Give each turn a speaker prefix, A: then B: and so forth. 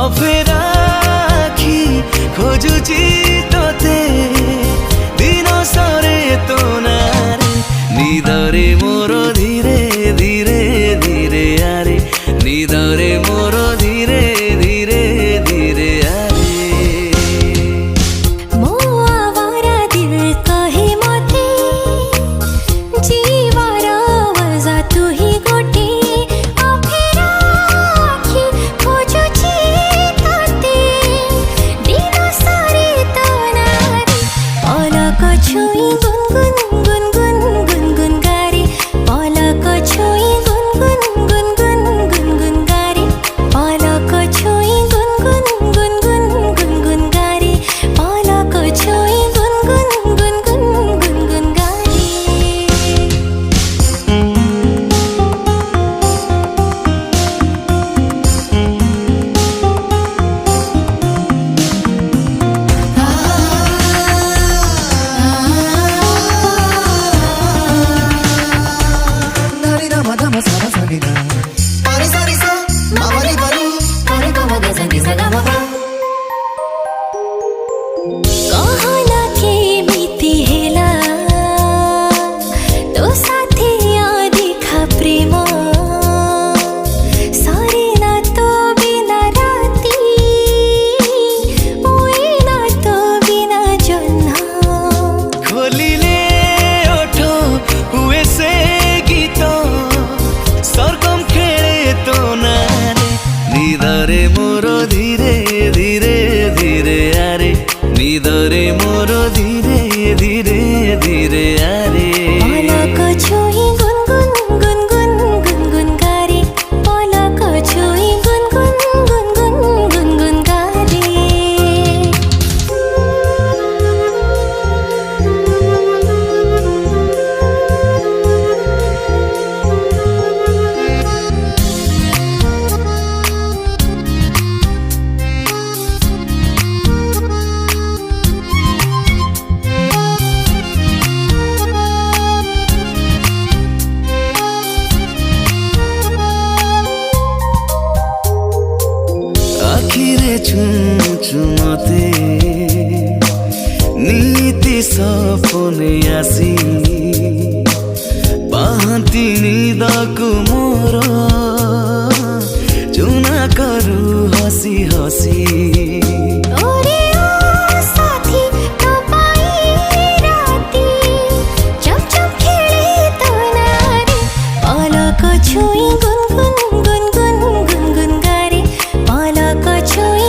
A: अफेरा आखि खोजुची तोते दिन सरे तो नारे निदरे मोर धीरे धीरे धीरे आरे निदरे मोर धीरे धीरे धीरे आरे
B: मो आवारा दिल कहे मते जीवार वजा तू ही गोटे अफेरा आखि खोजुची तोते दिन सरे तो नारे पलक छुई गुनगुन गुनगुन गुनगुन गारे पलक छुई गुनगुन गुनगुन गुनगुन गारे पलक छुई गुनगुन गुनगुन गुनगुन गारे पलक छुई गुनगुन गुनगुन गुनगुन गारे कहना के बीती हेला तो साथे देखा प्रेम सरे ना तो बिना राती उई ना तो बिना जन्ना
A: खोलिले ओठो हुए से गीत सरगम खेले तो नारे निदरे मोर धीरे धीरे धीरे आरे निदरे मोर धीरे धीरे धीरे आरे
B: पलक छुई गुनगुन गुनगुन गुनगुन गारे पलक छुई गुनगुन गुनगुन गुनगुन गारे
A: आखिरे छुमते नीति सपने आसी पाहती निदको मोर चुना करू हसी हसी
B: ओरे ओ साथी तपाईं राती चुप चुप खेले तो नारे पलक छुई गुनगुन गुनगुन गुनगुन गारे पलक छुई